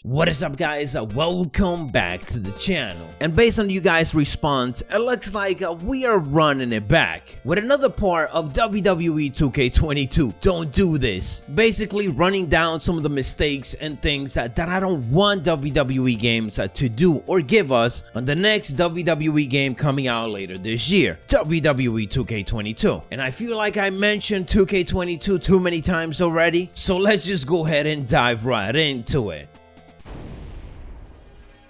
What is up, guys? Welcome back to the channel. And based on you guys' response, it looks like we are running it back with another part of WWE 2K22. Don't do this. Basically running down some of the mistakes and things that I don't want WWE games to do or give us on the next WWE game coming out later this year, WWE 2K22. And I feel like I mentioned 2K22 too many times already, so let's just go ahead and dive right into it.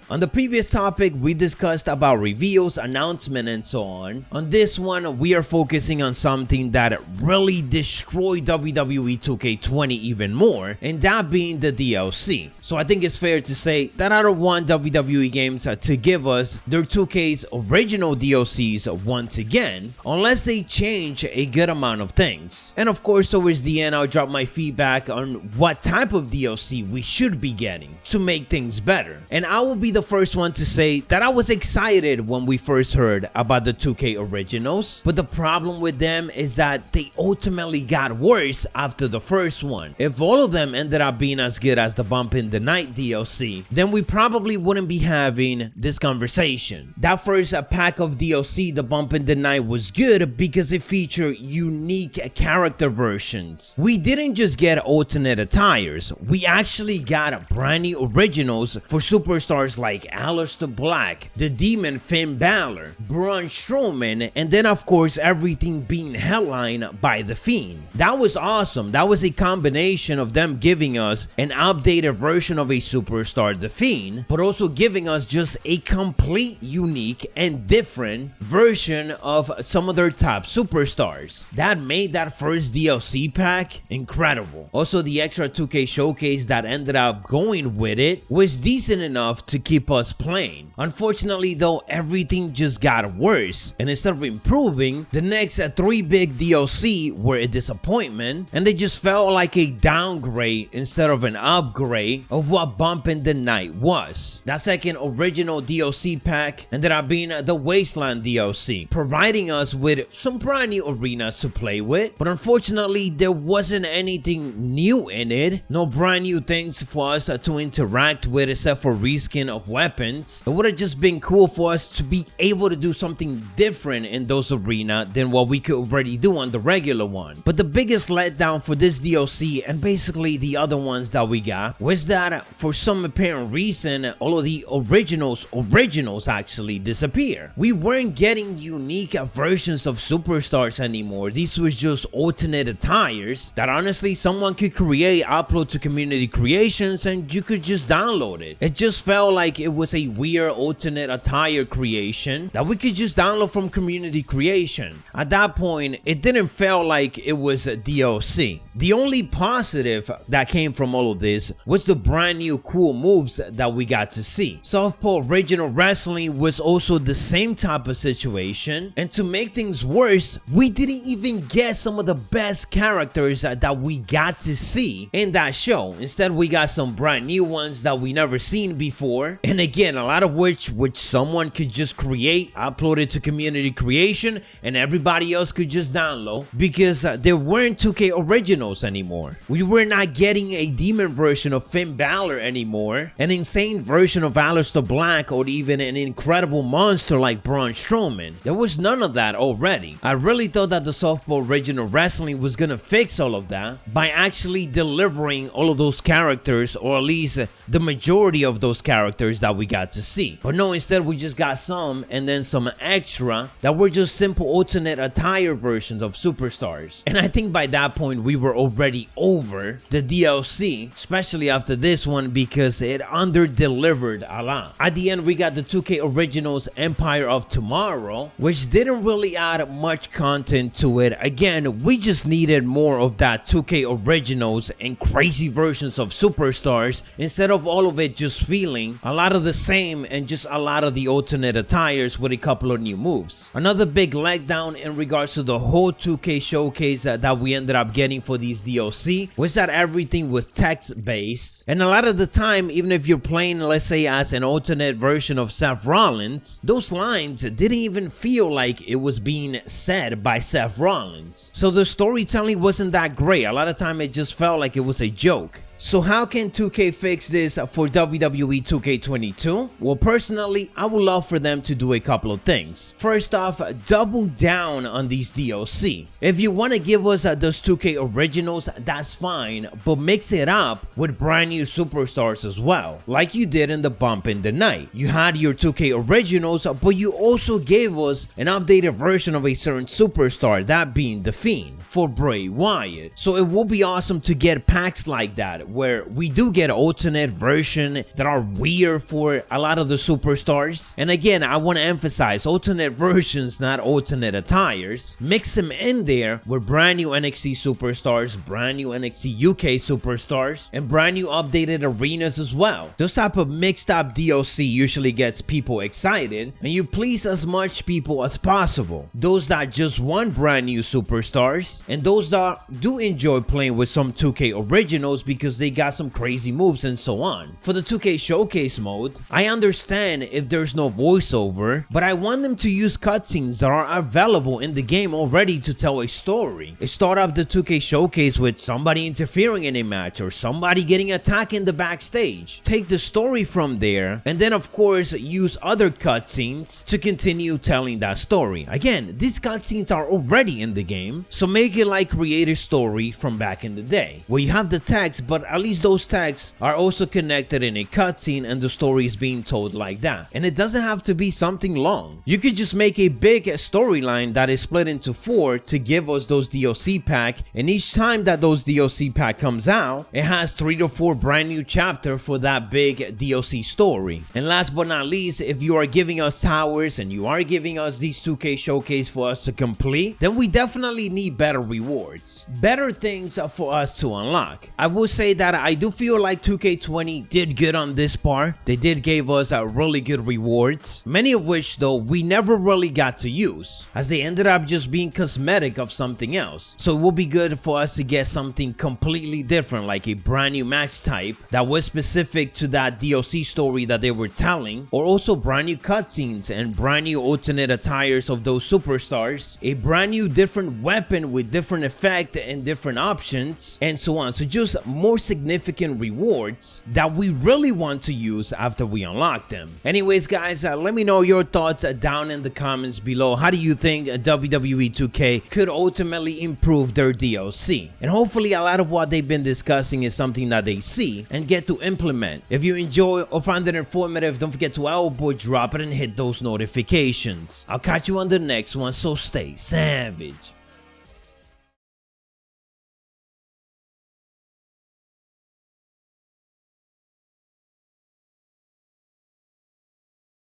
On the previous topic, we discussed about reveals, announcement, and so on. On this one, we are focusing on something that really destroyed WWE 2K20 even more, and that being the DLC. So I think it's fair to say that I don't want WWE games to give us their 2K's original DLCs once again, unless they change a good amount of things. And of course, towards the end, I'll drop my feedback on what type of DLC we should be getting to make things better. And I will be the first one to say that I was excited when we first heard about the 2K originals, but the problem with them is that they ultimately got worse after the first one. If all of them ended up being as good as the Bump in the Night DLC, then we probably wouldn't be having this conversation. That first pack of DLC, the Bump in the Night, was good because it featured unique character versions. We didn't just get alternate attires, we actually got brand new originals for superstars like Aleister Black, the Demon Finn Balor, Braun Strowman, and then of course everything being headlined by The Fiend. That was awesome. That was a combination of them giving us an updated version of a superstar, The Fiend, but also giving us just a complete, unique, and different version of some of their top superstars. That made that first DLC pack incredible. Also, the extra 2K showcase that ended up going with it was decent enough to keep us playing. Unfortunately though, everything just got worse, and instead of improving, the next three big DLC were a disappointment, and they just felt like a downgrade instead of an upgrade of what Bump in the Night was. That second original DLC pack ended up being the Wasteland DLC, providing us with some brand new arenas to play with, but unfortunately there wasn't anything new in it, no brand new things for us to interact with except for reskin of weapons. It would have just been cool for us to be able to do something different in those arenas than what we could already do on the regular one. But the biggest letdown for this DLC, and basically the other ones that we got, was that for some apparent reason all of the originals actually disappear. We weren't getting unique versions of superstars anymore. These was just alternate attires that honestly someone could create, upload to community creations, and you could just download it. It just felt like it was a weird alternate attire creation that we could just download from community creation. At that point, it didn't feel like it was a DLC. The only positive that came from all of this was the brand new cool moves that we got to see. Southpaw Original Wrestling was also the same type of situation, and to make things worse, we didn't even get some of the best characters that we got to see in that show. Instead, we got some brand new ones that we never seen before, and again, a lot of which someone could just create, upload it to community creation, and everybody else could just download, because there weren't 2K originals anymore. We were not getting a demon version of Finn Balor anymore, an insane version of Aleister Black, or even an incredible monster like Braun Strowman. There was none of that already. I really thought that the Southpaw Original Wrestling was gonna fix all of that by actually delivering all of those characters, or at least the majority of those characters that we got to see. But no, instead we just got some, and then some extra that were just simple alternate attire versions of superstars. And I think by that point we were already over the DLC, especially after this one, because it under-delivered a lot. At the end, we got the 2K Originals Empire of Tomorrow, which didn't really add much content to it. Again, we just needed more of that 2K Originals and crazy versions of superstars, instead of all of it just feeling a lot of the same and just a lot of the alternate attires with a couple of new moves. Another big letdown in regards to the whole 2K showcase that we ended up getting for these DLC was that everything was text-based, and a lot of the time, even if you're playing, let's say, as an alternate version of Seth Rollins, those lines didn't even feel like it was being said by Seth Rollins. So the storytelling wasn't that great. A lot of time it just felt like it was a joke. So how can 2K fix this for WWE 2K22? Well, personally, I would love for them to do a couple of things. First off, double down on these DLC. If you want to give us those 2K originals, that's fine, but mix it up with brand new superstars as well, like you did in the Bump in the Night. You had your 2K originals, but you also gave us an updated version of a certain superstar, that being The Fiend, for Bray Wyatt. So it will be awesome to get packs like that, where we do get alternate version that are weird for a lot of the superstars. And again, I want to emphasize alternate versions, not alternate attires. Mix them in there with brand new NXT superstars, brand new NXT UK superstars, and brand new updated arenas as well. Those type of mixed up DLC usually gets people excited, and you please as much people as possible. Those that just want brand new superstars, and those that do enjoy playing with some 2K originals because they got some crazy moves and so on. For the 2K showcase mode, I understand if there's no voiceover, but I want them to use cutscenes that are available in the game already to tell a story. Start up the 2K showcase with somebody interfering in a match or somebody getting attacked in the backstage. Take the story from there, and then of course use other cutscenes to continue telling that story. Again, these cutscenes are already in the game, so make it like creator story from back in the day, where you have the text, but at least those texts are also connected in a cutscene and the story is being told like that. And it doesn't have to be something long. You could just make a big storyline that is split into 4 to give us those DLC pack, and each time that those DLC pack comes out, it has 3 to 4 brand new chapter for that big DLC story. And last but not least, if you are giving us towers and you are giving us these 2K showcase for us to complete, then we definitely need better rewards, better things for us to unlock. I will say that I do feel like 2K20 did good on this part. They did give us really good rewards, many of which though we never really got to use, as they ended up just being cosmetic of something else. So it will be good for us to get something completely different, like a brand new match type that was specific to that DLC story that they were telling, or also brand new cutscenes and brand new alternate attires of those superstars, a brand new different weapon with different effect and different options, and so on. So just more significant rewards that we really want to use after we unlock them. Anyways guys, let me know your thoughts down in the comments below. How do you think WWE 2K could ultimately improve their DLC? And hopefully a lot of what they've been discussing is something that they see and get to implement. If you enjoy or find it informative, don't forget to elbow drop it and hit those notifications. I'll catch you on the next one, so stay savage.